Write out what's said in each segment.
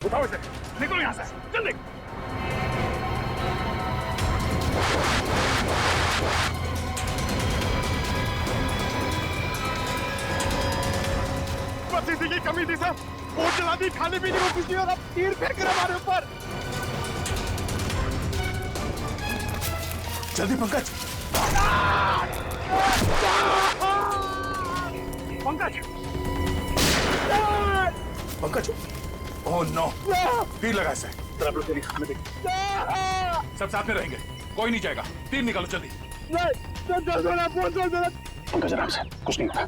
उठाओ इसे, निकलो यहाँ से, जल्दी। बस इसी की कमी थी सर, बोट चला दी, खाने पीने को कुछ नहीं और अब तीर फेंक रहे हमारे ऊपर। जल्दी पंकज। पंकज, पंकज, ओह नो, तीर लगा इसे। आप लोग तेरी खाने देंगे, सब साथ में रहेंगे, कोई नहीं जाएगा। तीर निकालो जल्दी। पंकज आराम से, कुछ नहीं होगा।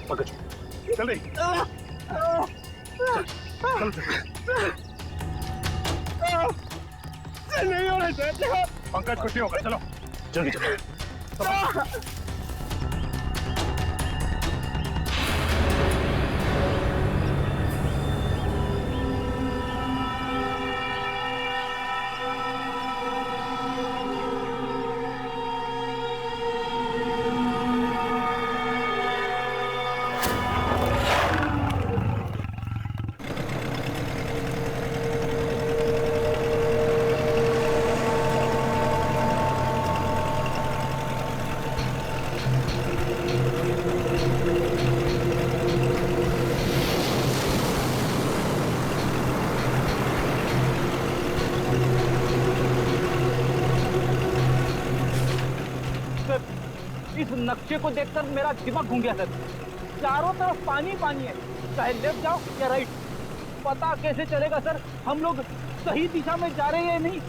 पंकज, जल्दी। नहीं हो रहा है पंकज, कुछ नहीं होगा, चलो जल्दी चलो। इस नक्शे को देखकर मेरा दिमाग घूम गया सर। चारों तरफ पानी पानी है, चाहे लेफ्ट जाओ या राइट, पता कैसे चलेगा सर हम लोग सही दिशा में जा रहे हैं या नहीं?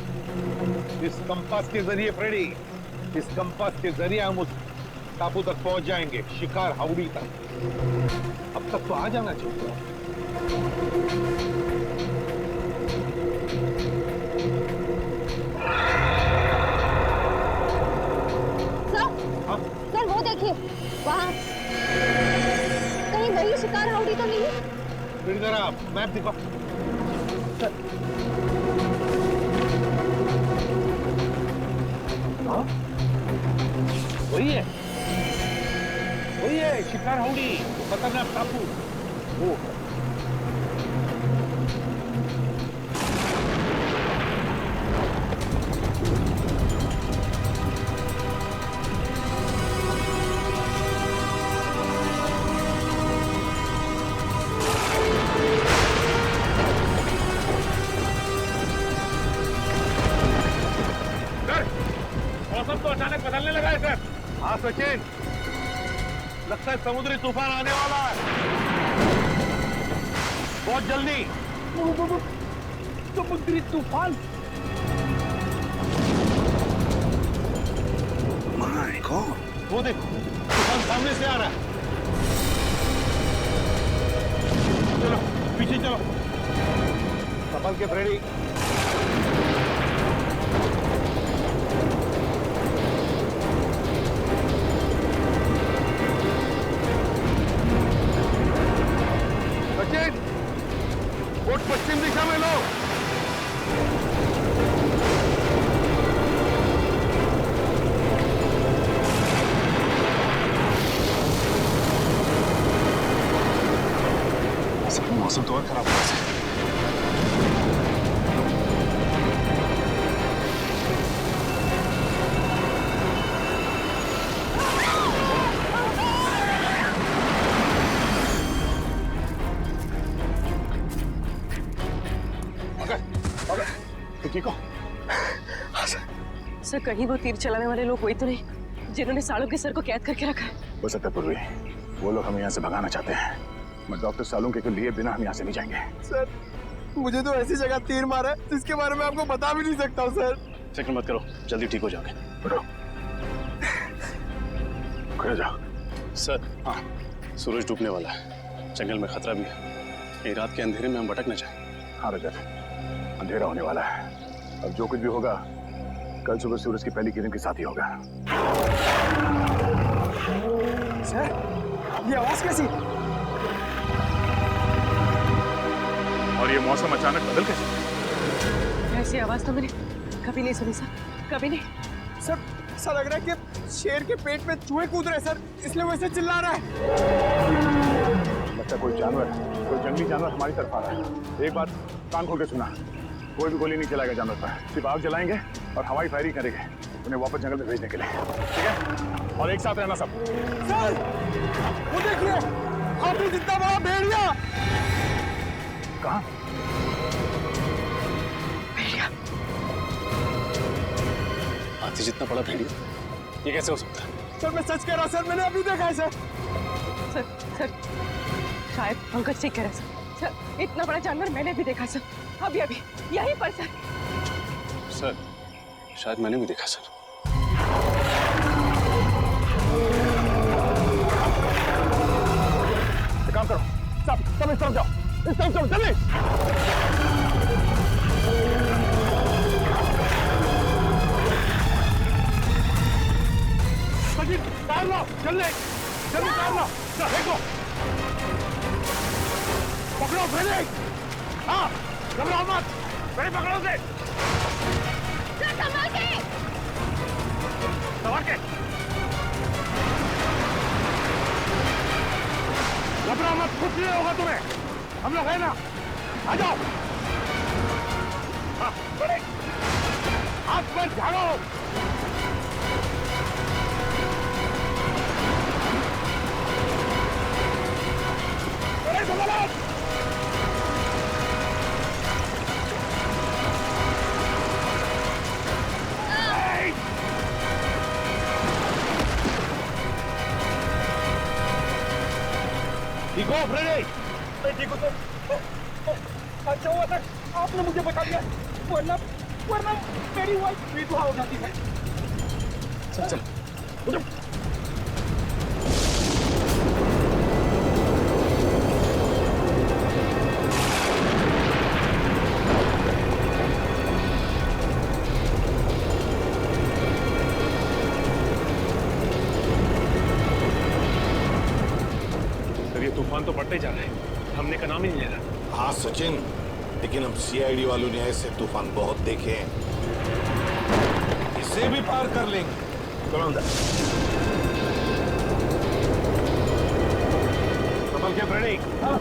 इस कंपास के जरिए फ्रेडी, इस कंपास के जरिए हम उस टापू तक पहुंच जाएंगे, शिकार हाउड़ी तक। अब तक तो आ जाना चाहिए। सर वो देखिए वहाँ, कहीं वही शिकार हाउड़ी तो नहीं? इधर आप मैप दिखाओ। वही है शिकार हाउड़ी, खतरनाक टापू वो। मौसम तो अचानक बदलने लगा है सर। हाँ सचिन, लगता है समुद्री तूफान आने वाला है बहुत जल्दी। समुद्री तूफान? माय गॉड, वो देखो तूफान सामने से आ रहा है। चलो पीछे चलो, संभल के फ्रेडी। सचिन, बोट पश्चिम दिशा में लो। मौसम तो और खराब हो रहा है। ठीक हो? हाँ सर, कहीं वो तीर चलाने वाले लोग वही तो नहीं जिन्होंने सालों के सर को कैद करके रखा है? हो सकता है पूर्वी, वो लोग हमें यहाँ से भगाना चाहते हैं। मैं डॉक्टर सालुंके को लिए बिना हम यहाँ से नहीं जाएंगे। सर मुझे तो ऐसी जगह तीर मारा है जिसके बारे में आपको बता भी नहीं सकता हूँ सर। फिक्र मत करो, जल्दी ठीक हो जाओगे। उठो, खड़े जाओ। सर, हाँ, सूरज डूबने वाला है, जंगल में खतरा भी है। ये रात के अंधेरे में हम भटक न जाए। हाँ रजत, अंधेरा होने वाला है। अब जो कुछ भी होगा कल सुबह सूरज की पहली किरण के साथ ही होगा। सर ये आवाज कैसी? और ये मौसम अचानक बदल कैसे गया? ऐसी आवाज तो मैंने कभी नहीं सुनी सर, कभी नहीं। सर ऐसा लग रहा है कि शेर के पेट में चूहे कूद रहे सर, इसलिए वैसे चिल्ला रहा है। लगता है कोई जानवर, कोई जंगली जानवर हमारी तरफ आ रहा है। एक बात कान खोल के सुना, कोई भी गोली नहीं चलाएगा जानवर पर, सिर्फ आग जलाएंगे और हवाई फायरिंग करेंगे उन्हें वापस जंगल में भेजने के लिए, ठीक है? और एक साथ रहना सब। सर वो देखिए, हाथी जितना बड़ा भेड़िया। कहाँ? हाथी जितना बड़ा भेड़िया, ये कैसे हो सकता है? सर मैं सच कह रहा हूँ सर, मैंने अभी देखा है सर। सर शायद पंकज ठीक कह रहे सर, इतना बड़ा जानवर मैंने भी देखा सर, अभी अभी यहीं पर सर। सर शायद मैंने भी देखा सर। एक काम करो, सब इस तरफ जाओ, इस तरफ जाओ, जल्दी। तार लो, जल्दी जल्दी तार लो, देखो पकड़ो पहले। हाँ घबराओ मत, पहले पकड़ो से। संभाल के घबराओ मत, कुछ नहीं होगा तुम्हें, हम लोग है ना, आ जाओ। हाँ बड़े हाथ पर झाड़ो। ठीक हो फ्रेडी? मैं ठीक हूँ सर। अच्छा हुआ सर आपने मुझे बता दिया, वरना मेरी वाइफ विधवा हो जाती है। चल चल उठो। तूफान तो बढ़ते जा रहे हैं, हमने का नाम ही नहीं ले रहा। हाँ सचिन, लेकिन हम सीआईडी वालों ने ऐसे तूफान बहुत देखे हैं, इसे भी पार कर लेंगे। चलो अंदर। संभल के फ्रेडी। हाँ।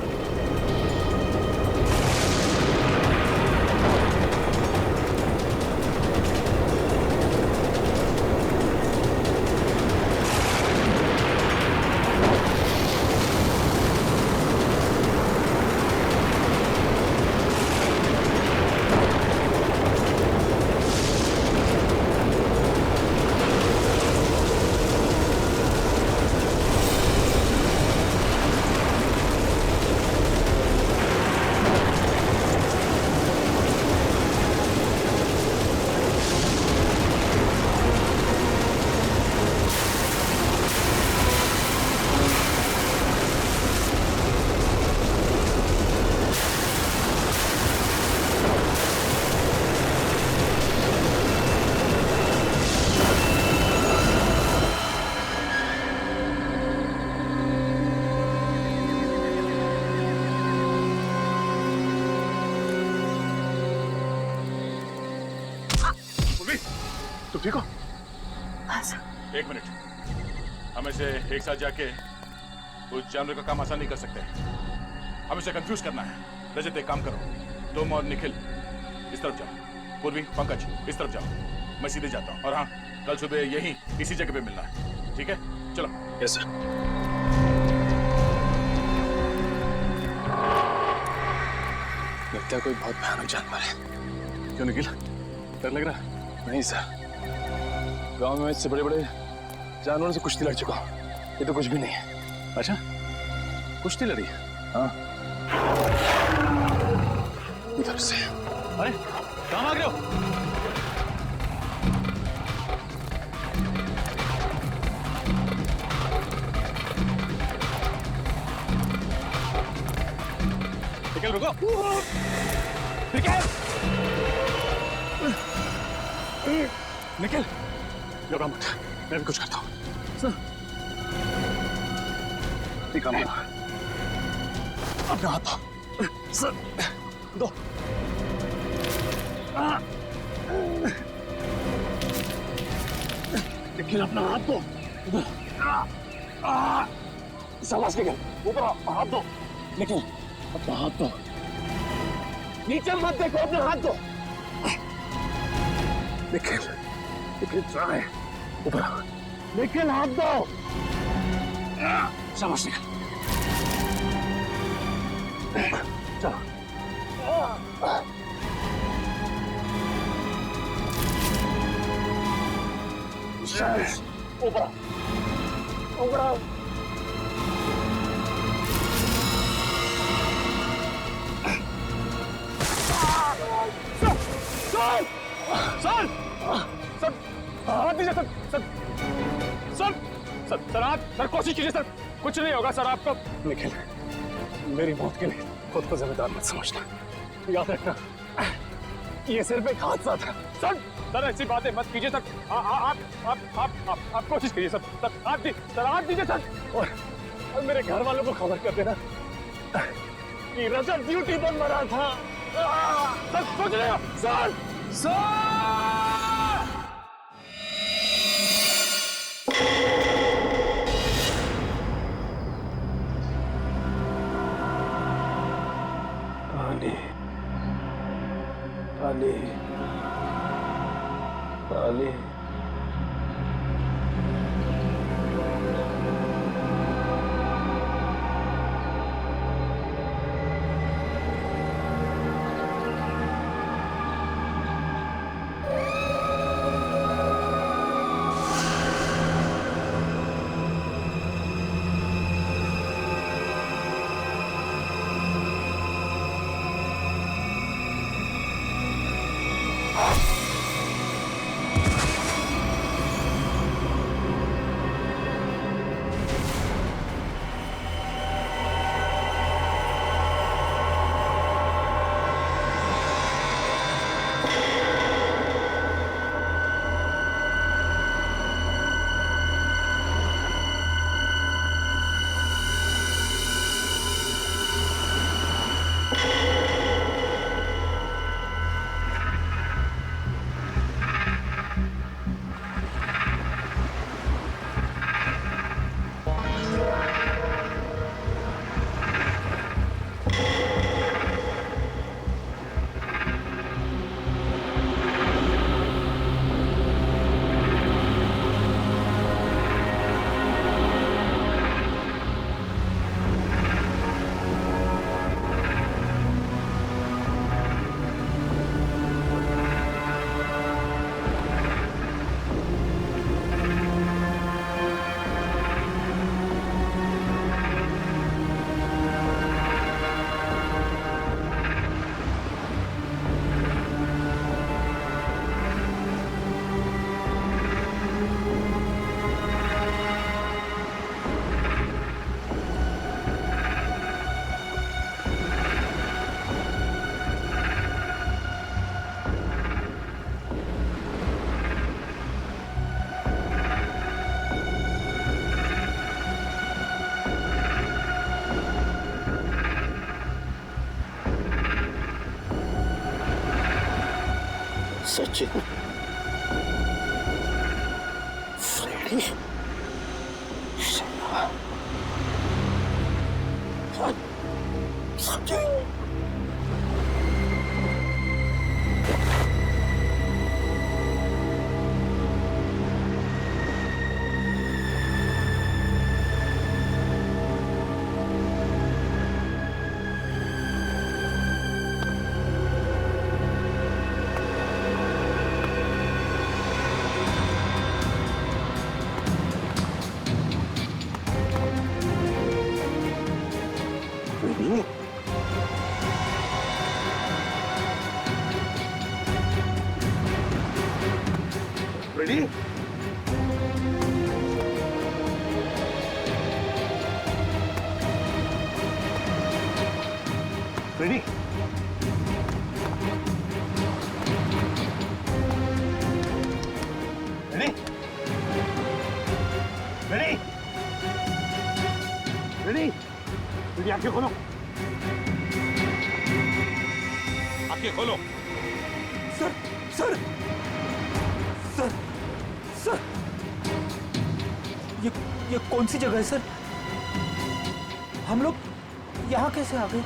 तुम ठीक हो? हाँ सर। एक मिनट, हम इसे एक साथ जाके उस जानवर का काम आसान नहीं कर सकते, हम इसे कंफ्यूज करना है। रजत एक काम करो, तुम और निखिल इस तरफ जाओ, पूर्वी पंकज इस तरफ जाओ, मैं सीधे जाता हूँ। और हाँ, कल सुबह यहीं इसी जगह पे मिलना है, ठीक है? चलो। Yes sir. लगता है कोई बहुत भयानक जानवर है। क्यों निखिल, डर लग रहा है? नहीं सर, गांव में इससे बड़े बड़े जानवरों से कुश्ती लड़ चुका हूं, ये तो कुछ भी नहीं है। अच्छा, कुश्ती लड़ी? हाँ। उधर से। अरे कहाँ भाग रहे हो? निकल, रुको। निखिल, घबरा मत, मैं भी कुछ करता हूँ। एक काम करो, अपना हाथ दो। दो। निखिल अपना हाथ दो। शाबाश निखिल, ऊपर हाथ दो। निखिल अपना हाथ दो। नीचे मत देखो, अपना हाथ दो। निखिल, निखिल ट्राई, ऊपर आओ। निखिल हाथ दो। शाबाश निखिल, चलो। शाबाश, ऊपर आओ, ऊपर आओ। सर, सर, सर, हाथ दीजिए sir, sir, sir, sir, sir, आप सर कोशिश कीजिए सर, कुछ नहीं होगा सर आपको। निखिल, मेरी मौत के लिए खुद को जिम्मेदार मत समझना, याद रखना ये सिर्फ एक हादसा था। सर, सर ऐसी बातें मत कीजिए सर, आप कोशिश कीजिए सर, सर हाथ दीजिए सर, और मेरे घर वालों को खबर कर देना कि रजत ड्यूटी पर मरा था। सर सोच रहे हो सर, सर। पानी, पानी, पानी। Sachin, Freddie, Sachin. Ready? Ready? Ready? Ready? Ready? Ready, आंखें खोलो। खिड़की खोलो। सर सर सर सर ये कौन सी जगह है सर? हम लोग यहाँ कैसे आ गए?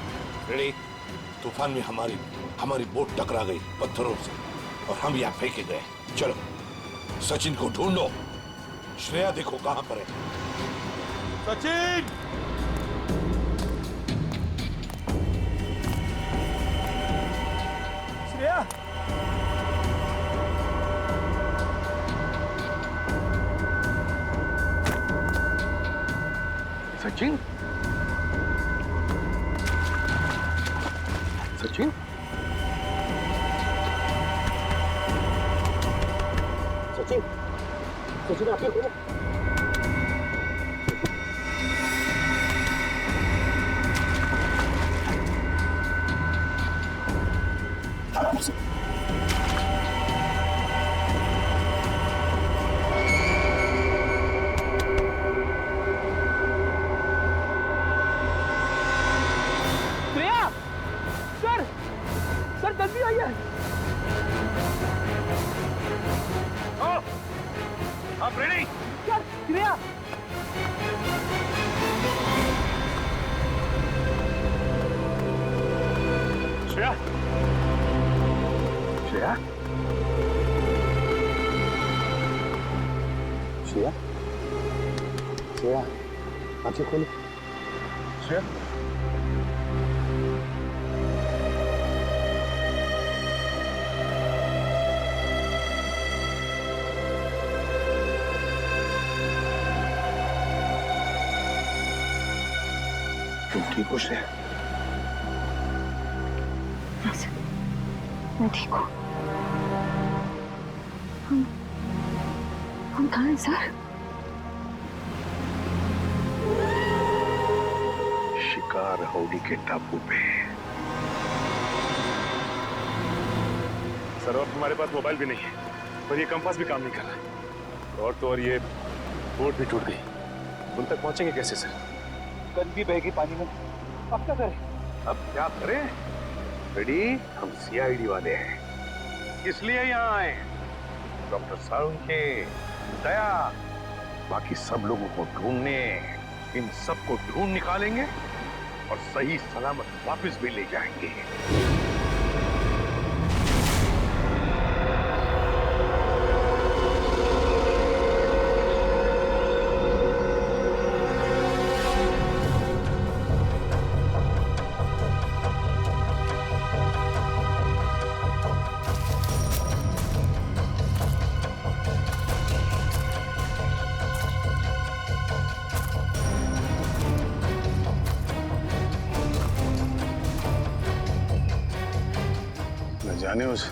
रेडी? तूफान में हमारी बोट टकरा गई पत्थरों से और हम यहाँ फेंके गए। चलो सचिन को ढूंढो। श्रेया देखो कहां पर है। सचिन! श्रेया! सचिन? सचिन? सचिन? सचिन आप हो? श्रेया! सर! सर जल्दी आइए! आप रेडी? सर श्रेया! श्रेया? श्रेया? श्रेया? श्रेया आंखें खोलो। श्रेया? तुम ठीक हो श्रेया? हाँ सर, मैं ठीक हूँ। हम कहाँ हैं सर? शिकार हाउडी के टापू पे। सर अब हमारे पास मोबाइल भी नहीं है और ये कंपास भी काम नहीं कर रहा और तो और ये बोट भी टूट गई। उन तक पहुंचेंगे कैसे सर? गन भी बहेगी पानी में। अब क्या करें? अब क्या करें? रेडी? हम सीआईडी वाले हैं, इसलिए यहाँ आए। डॉक्टर सारुण के दया बाकी सब लोगों को ढूंढने, इन सबको ढूंढ निकालेंगे और सही सलामत वापस भी ले जाएंगे। जाने उस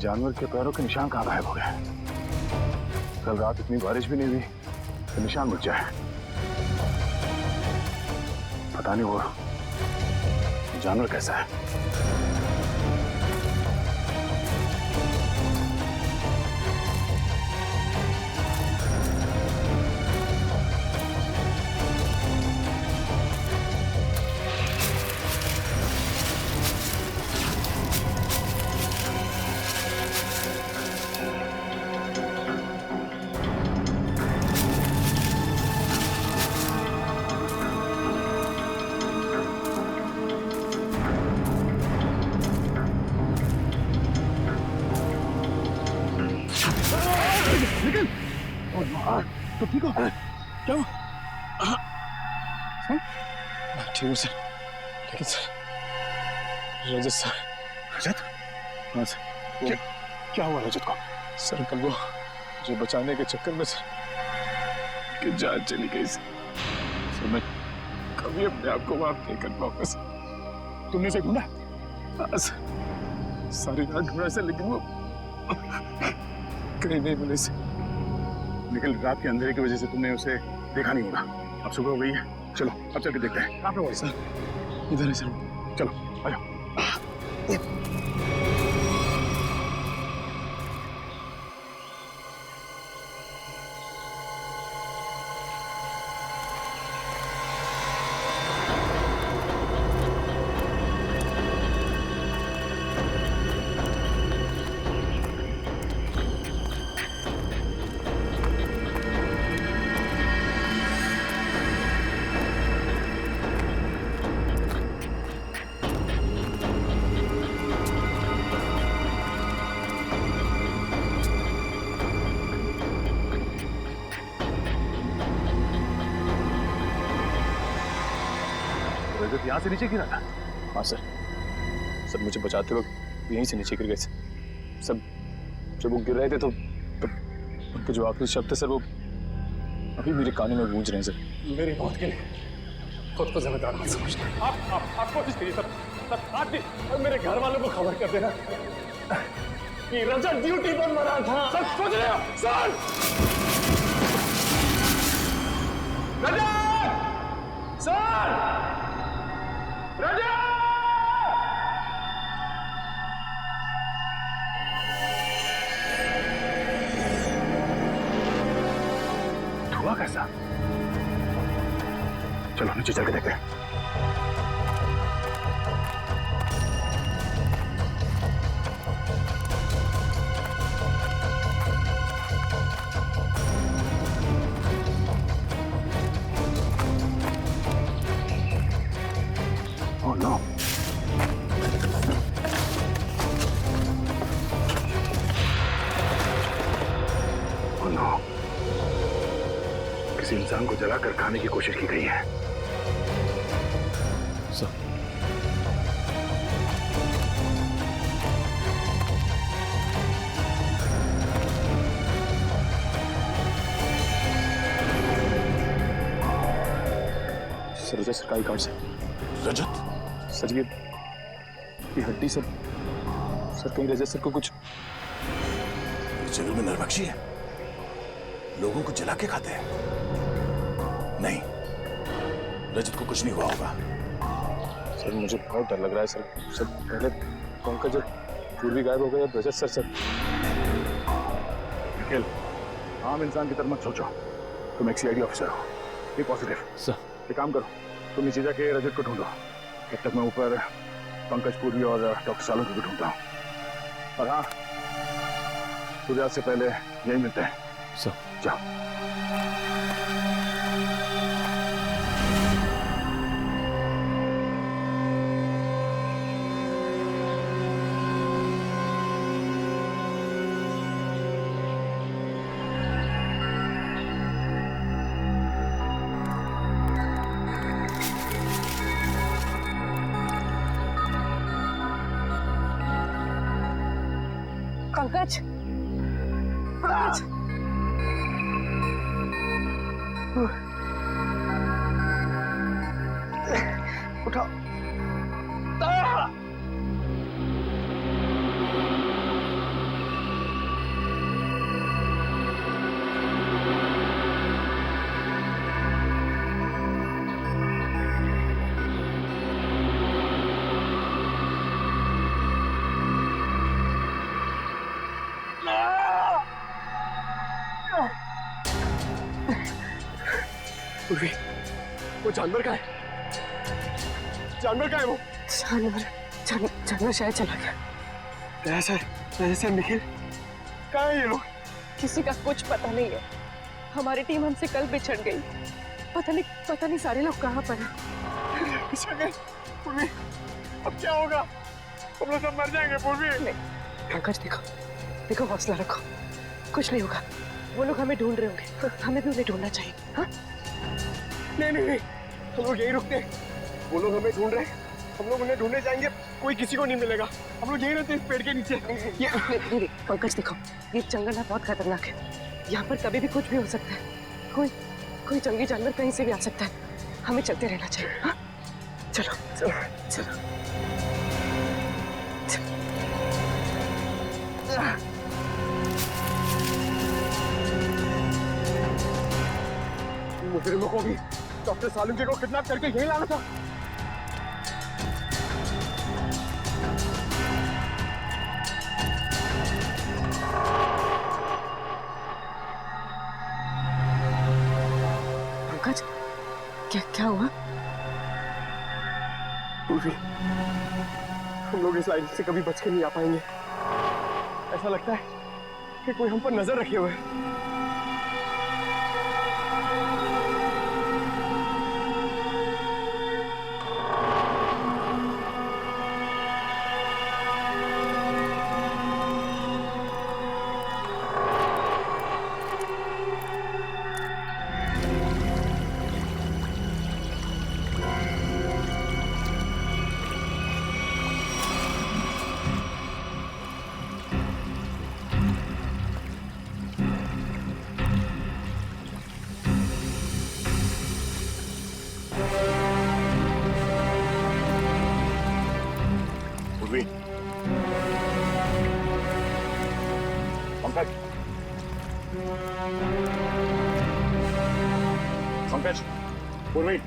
जानवर के पैरों के निशान कहाँ गायब हो गए। कल रात इतनी बारिश भी नहीं हुई तो निशान मिट जाए। पता नहीं वो जानवर कैसा है। तो ठीक हो? क्या हुआ? ठीक हूँ सर, लेकिन सर रजत सर। रजत? हाँ सर। क्या हुआ रजत को? सर कल वो मुझे बचाने के चक्कर में सर कि जान चली गई सर। मैं कभी अपने आप को माफ नहीं कर पाऊंगा सर। तुमने उसे ढूंढा? हाँ सर, सारी रात ढूंढा सर, लेकिन वो कहीं नहीं मिले सर। लेकिन रात के अंधेरे की वजह से तुमने उसे देखा नहीं होगा। अब सुबह हो गई है, चलो अब चल के देखते हैं। कहाँ पे हुआ सर? इधर है सर। चलो आ जाओ। रजत यहाँ से नीचे गिरा था? हाँ सर, सर मुझे बचाते वक्त यहीं से नीचे गिर गए सर। सब जब वो गिर रहे थे तो उनके जो आखिरी शब्द थे सर, वो अभी मेरे कानों में गूंज रहे हैं सर। मेरी मौत के लिए खुद को जिम्मेदार मत समझना। आप कोशिश करिए सर, आप भी मेरे घर वालों को खबर कर देना कि रजत ड्यूटी पर मरा था। सर सोच रहे हो सर? रजत! सर! रजत! धुआं कैसा? चलो नीचे चल के देखते हैं। Oh no! Oh no! किसी इंसान को जलाकर खाने की कोशिश की गई है। सर रजत सरकारी कार्ड से। रजत? सर ये हड्डी सर कहीं रजत सर को कुछ जरूर में नरभक्षी है, लोगों को जला के खाते हैं। नहीं, रजत को कुछ नहीं हुआ होगा। सर मुझे बहुत डर लग रहा है सर। पहले पंकज और पूर्वी गायब हो गए, अब रजत सर। निखिल, आम इंसान की तरह मत सोचो। तुम एक सीआईडी ऑफिसर हो, बी पॉजिटिव। सर एक काम करो, तुम नीचे जाके रजत को ढूंढो, तब तक मैं ऊपर पंकज पूर्वी और डॉक्टर सालों को भी ढूंढता हूँ। और हाँ, सूर्यास्त से पहले यही मिलते हैं। सर जाओ। पंकज, पंकज, उठाओ। पूर्वी, वो जानवर का है? जानवर का है वो? जानवर शायद चला गया। ऐसे निखिल कहाँ है ये लोग? किसी का कुछ पता नहीं है। हमारी टीम हमसे कल बिछड़ गई। पता नहीं सारे लोग कहाँ पर हैं। बिछड़ गए? पूर्वी, अब क्या होगा? हम लोग सब मर जाएंगे पूर्वी। नहीं, पंकज देखो हौसला रखो, कुछ नहीं होगा। वो लोग हमें ढूंढ रहे होंगे, हमें भी उन्हें ढूंढना चाहिए। हाँ? नहीं, हम लोग यही रुकते हैं। वो लोग हमें ढूंढ रहे हैं, हम लोग उन्हें ढूंढने जाएंगे, कोई किसी को नहीं मिलेगा। हम लोग यही रहते हैं इस पेड़ के नीचे। नहीं, पंकज देखो, ये जंगल ना बहुत खतरनाक है। यहाँ पर कभी भी कुछ भी हो सकता है। कोई जंगली जानवर कहीं से भी आ सकता है। हमें चलते रहना चाहिए। हाँ? चलो। मुजरिमों को भी डॉक्टर सालुंके को किडनैप करके यही लाना था। पंकज, क्या हुआ? पूर्वी, हम लोग इस लाइन से कभी बच के नहीं आ पाएंगे। ऐसा लगता है कि कोई हम पर नजर रखे हुए है। पंकज, पंकज, पूर्वी,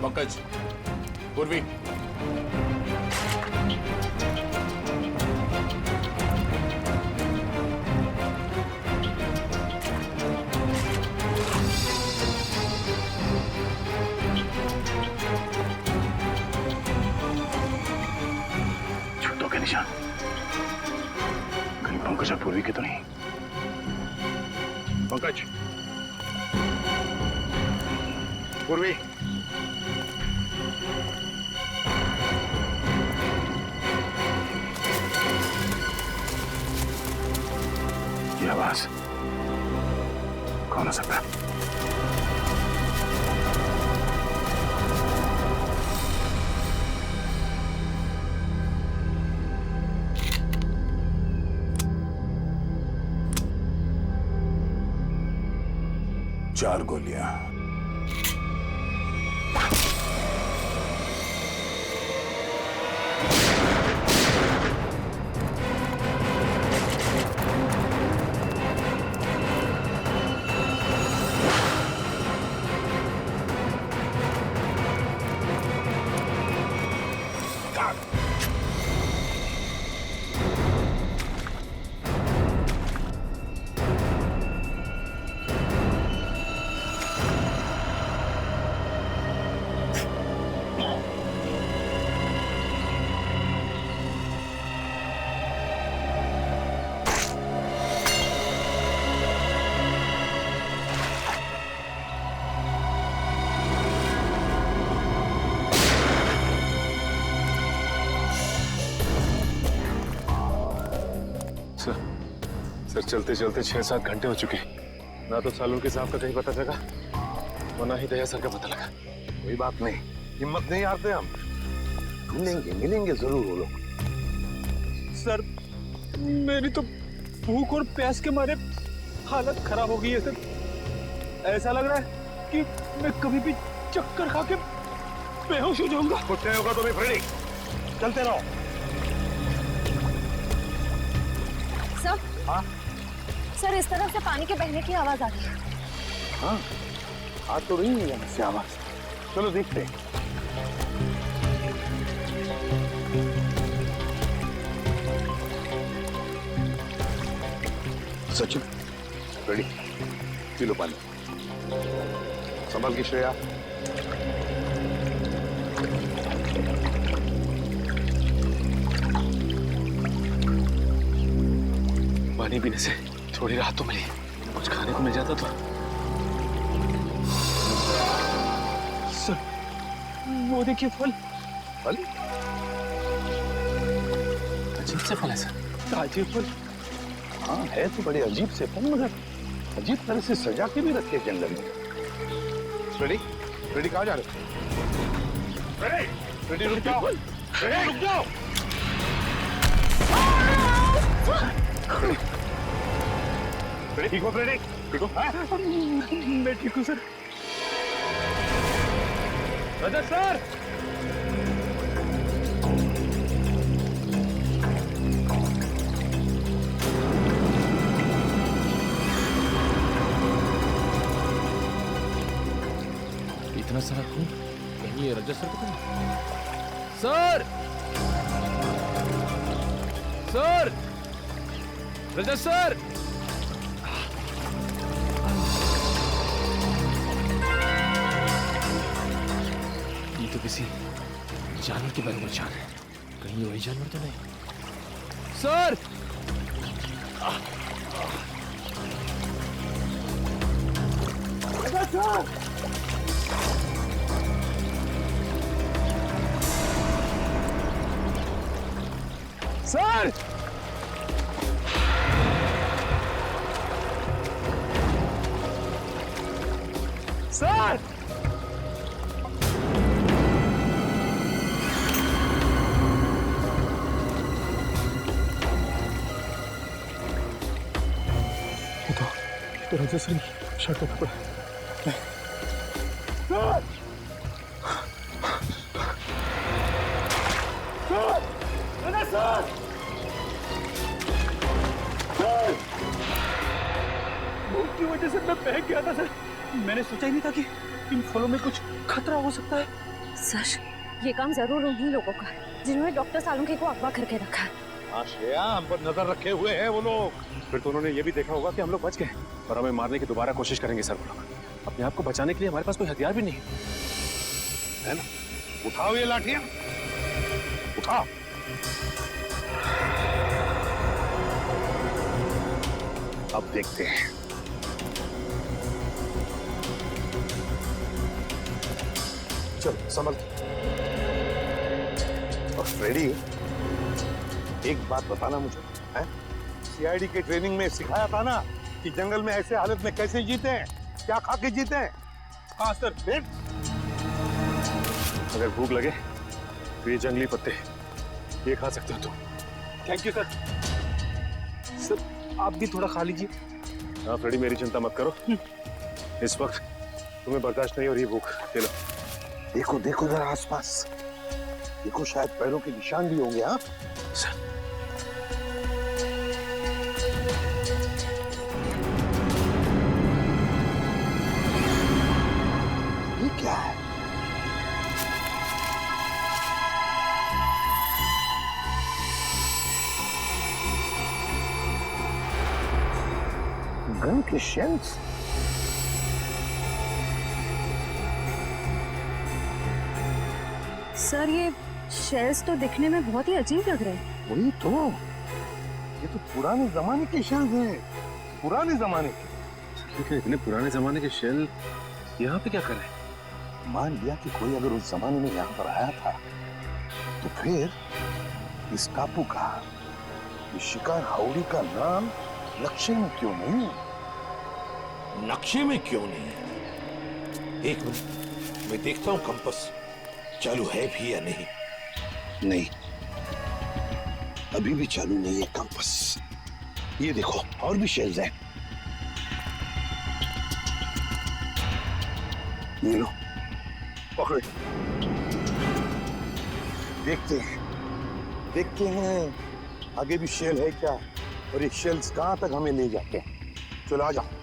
पंकज, पूर्वी, छुट्टों के निशान कहीं पंकज और पूर्वी के तो नहीं? पंकज, पूर्वी, ये आवाज कौन हो सकता है? चार गोलियां। सर चलते चलते 6-7 घंटे हो चुके, ना तो सालुंके साहब का कहीं पता चला और ना ही दया सर का पता लगा। कोई बात नहीं, हिम्मत नहीं हारते हम, मिलेंगे मिलेंगे जरूर वो लोग। सर मेरी तो भूख और प्यास के मारे हालत खराब हो गई है सर। ऐसा लग रहा है कि मैं कभी भी चक्कर खा के बेहोश हो जाऊंगा। कुछ नहीं होगा तुम्हें फ्रेडी, चलते रहो। सर, हाँ? सर इस तरफ से पानी के बहने की आवाज आ रही है। हाँ, आ तो रही है यहाँ से आवाज। चलो देखते हैं। सचिन, रेडी, पी लो पानी। संभल की श्रेया। पानी पीने से थोड़ी राहत तो मिली, कुछ खाने को मिल जाता तो। सर वो देखिए फल। फल? अजीब से फल है सर। ताजे फल। हाँ है तो बड़े अजीब से फल, मगर अजीब तरह से सजा के भी रखे जंगल में। रेडी, रेडी कहाँ जा रहे हो? रेडी, रेडी रुक जाओ, रेडी रुक जाओ। ठीक हो फ्रेडी? ठीक हो? मैं ठीक हूँ सर। रजत सर, इतना सारा खून कहीं ये रजत सर को नहीं? सर, सर, रजत सर, तो किसी जानवर के बारे में जान है, कहीं वही जानवर तो नहीं? सर, सर सर तो राजा सिंह शर्ट का कपड़ा भूख की वजह से मैं बह गया था सर। मैंने सोचा ही नहीं था कि इन फलों में कुछ खतरा हो सकता है। सर ये काम जरूर उन्हीं लोगों का है जिन्होंने डॉक्टर सालुंखे को अगवा करके रखा है। हाँ श्रेया, हम पर नजर रखे हुए हैं वो लोग। फिर तो उन्होंने ये भी देखा होगा कि हम लोग बच गए और हमें मारने की दोबारा कोशिश करेंगे सर। वो लोग अपने आप को बचाने के लिए हमारे पास कोई हथियार भी नहीं है ना? उठाओ ये लाठियां, उठाओ। अब देखते हैं। चल संभल। और फ्रेडी, एक बात बताना मुझे, हैं? सीआईडी के ट्रेनिंग में सिखाया था ना कि जंगल में ऐसे हालत में कैसे जीते हैं, क्या खा के जीते हैं? हाँ सर। फिर अगर भूख लगे तो ये जंगली पत्ते ये खा सकते हो तुम। Thank you sir. सर आप भी थोड़ा खा लीजिए। हाँ फ्रेडी, मेरी चिंता मत करो, इस वक्त तुम्हें बर्दाश्त नहीं हो रही भूख। ले लो। देखो देखो जरा आसपास, देखो शायद पैरों के निशान भी होंगे। हाँ सर ये क्या है? गन के शेल्स? सर ये शेल्स तो दिखने में बहुत ही अजीब लग रहे हैं। वही तो, ये तो पुराने जमाने के शेल्स हैं, पुराने जमाने के। लेकिन इतने पुराने जमाने के शेल यहाँ पे क्या कर रहे हैं? मान लिया कि कोई अगर उस जमाने में यहाँ पर आया था, तो फिर इस टापू का, इस शिकार हाउड़ी का नाम नक्शे में क्यों नहीं? नक्शे में क्यों नहीं? एक मिनट, मैं देखता हूं कंपास चालू है भी या नहीं। नहीं, अभी भी चालू नहीं है कंपास। ये देखो और भी शेल्स हैं। ये लो, पकड़ो। देखते हैं आगे भी शेल है क्या, और ये शेल्स कहां तक हमें ले जाते हैं। चलो आ जाओ।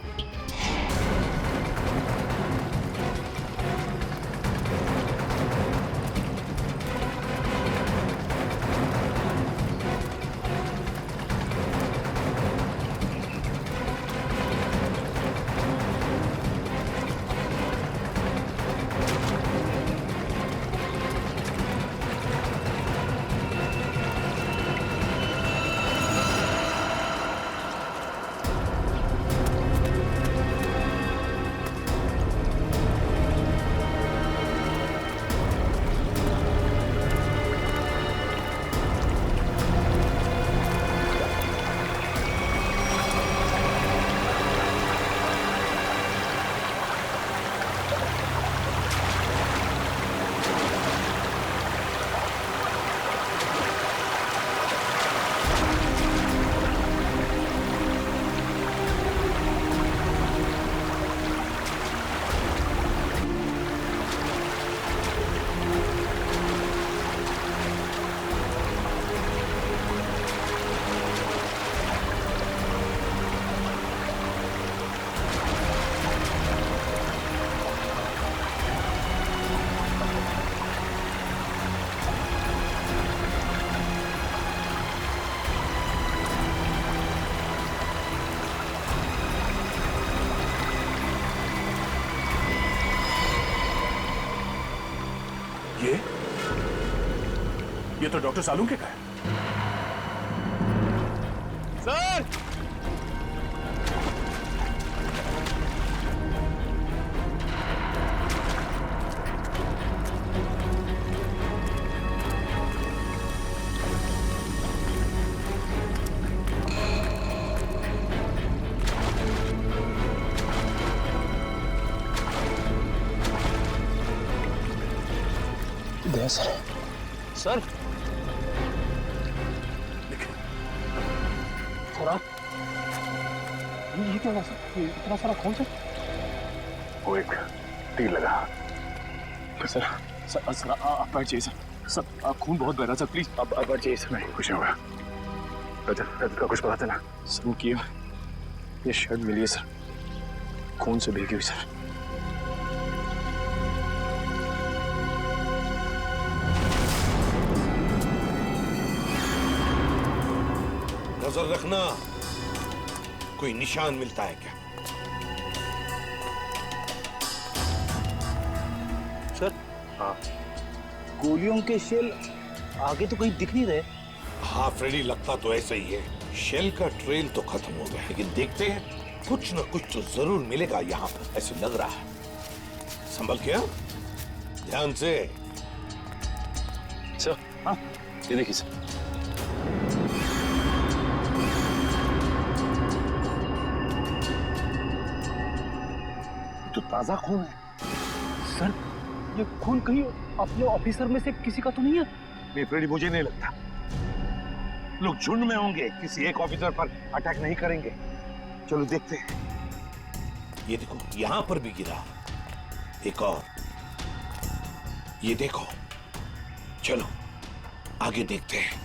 ये तो डॉक्टर सालुंखे का है। सर दया सर। सर सर आप ये क्या हुआ सर? इतना सारा खून सर? वो एक तीर लगा। सर सर सर आप बैठ जाइए सर। सर आप खून बहुत बह रहा सर, प्लीज आप बैठ जाइए सर। नहीं कुछ नहीं होगा। रजत का कुछ पता चला? सर की ये शर्ट मिली है सर, खून से भीगी हुई सर। नजर रखना कोई निशान मिलता है क्या? सर हाँ, गोलियों के शेल आगे तो कहीं दिख नहीं रहे। हाँ फ्रेडी, लगता तो ऐसा ही है। शेल का ट्रेल तो खत्म हो गया, लेकिन देखते हैं कुछ न कुछ तो जरूर मिलेगा यहाँ पर, ऐसे लग रहा है। संभल के ध्यान से। सर हाँ, ये देखिए सर। तो ताजा खून है। सर ये खून कहीं अपने ऑफिसर में से किसी का तो नहीं है? नहीं फ्रेडी, मुझे नहीं लगता। लोग झुंड में होंगे, किसी एक ऑफिसर पर अटैक नहीं करेंगे। चलो देखते हैं। ये देखो यहां पर भी गिरा एक और, ये देखो। चलो आगे देखते हैं।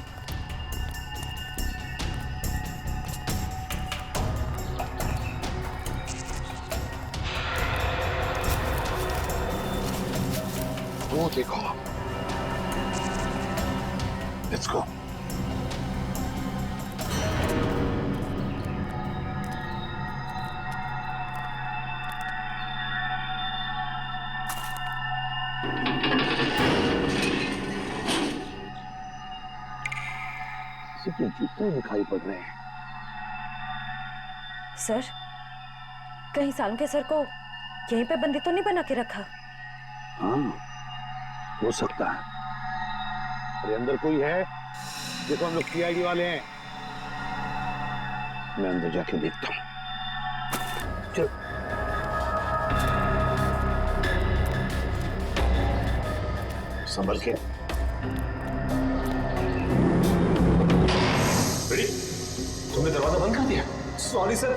वो देखो। Let's go. इसके जूते दिखाई पड़ रहे हैं। सर कहीं सालम के सर को यहीं पे बंदी तो नहीं बना के रखा? हाँ हो सकता है। अरे अंदर कोई है? देखो हम लोग सीआईडी वाले हैं। मैं अंदर जाके देखता हूँ। चल। संभल के। तुमने दरवाजा बंद कर दिया? सॉरी सर,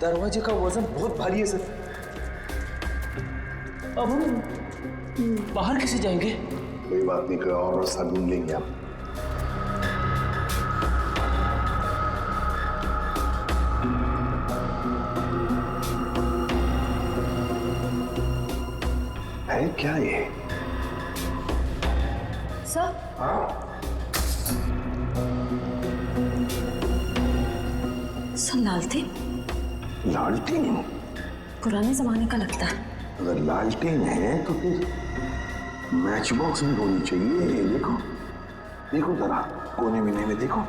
दरवाजे का वजन बहुत भारी है सर। अब हम बाहर कैसे जाएंगे? कोई बात नहीं, कोई और रास्ता ढूंढ लेंगे आप। है क्या ये? सर सर लालटेन? लालटेन? पुराने जमाने का लगता है। अगर लालटेन है तो फिर मैच बॉक्स भी होनी चाहिए। देखो देखो जरा कोने में देखो।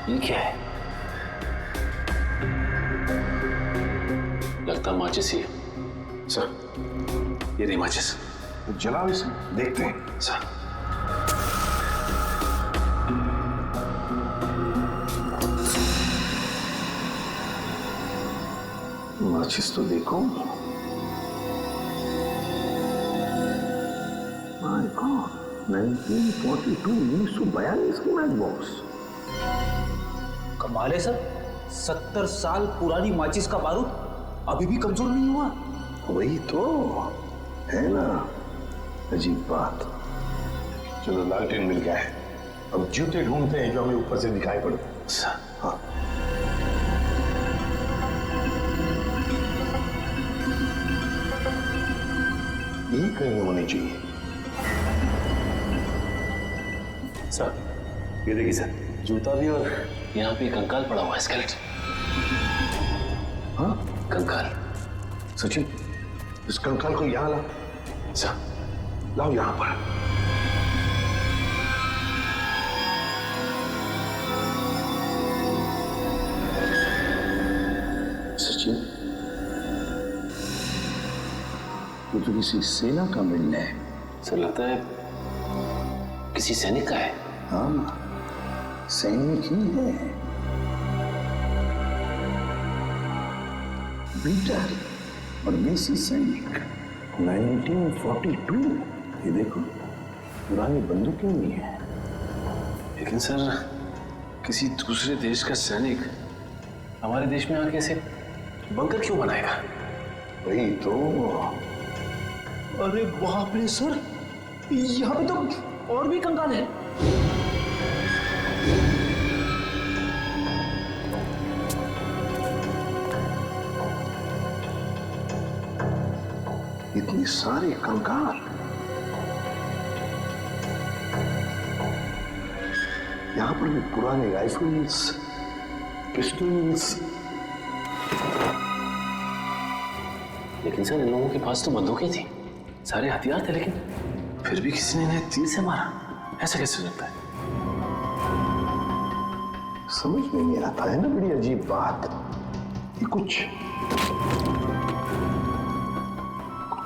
ये क्या है? लगता माचिस ही है। सर ये नहीं माचिस। तो जलाओ इसे, देखते हैं। सर माचिस तो देखो। माय गॉड, 1942 की मैच बॉक्स। कमाल है सर, 70 साल पुरानी माचिस का बारूद अभी भी कमजोर नहीं हुआ। वही तो है ना, अजीब बात। चलो लालटेन मिल गया है, अब जूते ढूंढते हैं जो हमें ऊपर से दिखाई पड़े। हाँ यही कहीं होनी चाहिए। सर ये देखिए सर, जूता भी और यहाँ पे कंकाल पड़ा हुआ है, स्केलेटन। हाँ कंकाल। सचिन, इस कंकाल को यहाँ ला। सर लाओ यहाँ पर। सचिन, ये तो किसी सेना का मिलना है। सर लगता है किसी सैनिक का है। हम सैनिक ही हैं। बीटर और मेसी सैनिक 1942। ये देखो पुरानी बंदूकें भी हैं। लेकिन सर किसी दूसरे देश का सैनिक हमारे देश में आके ऐसे बंकर क्यों बनाएगा? वही तो। अरे बाप रे सर, यहाँ पे तो और भी कंकाल है। इतने सारे कंकाल। यहां पर भी पुराने राइफल्स, पिस्टल्स। लेकिन सर इन लोगों के पास तो बंदूकें थी, सारे हथियार थे, लेकिन फिर भी किसी ने इन्हें तीर से मारा। ऐसा कैसे हो सकता है? समझ में नहीं आता है ना, बड़ी अजीब बात। ये कुछ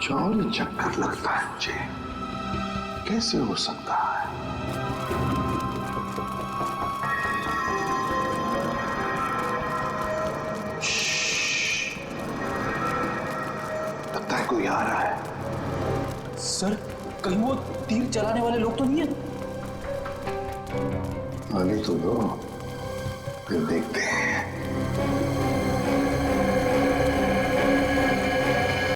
और ही चक्कर लगता है मुझे। कैसे हो सकता है? लगता है कोई आ रहा है। सर कहीं वो तीर चलाने वाले लोग तो नहीं है? आने तो दो, फिर देखते हैं।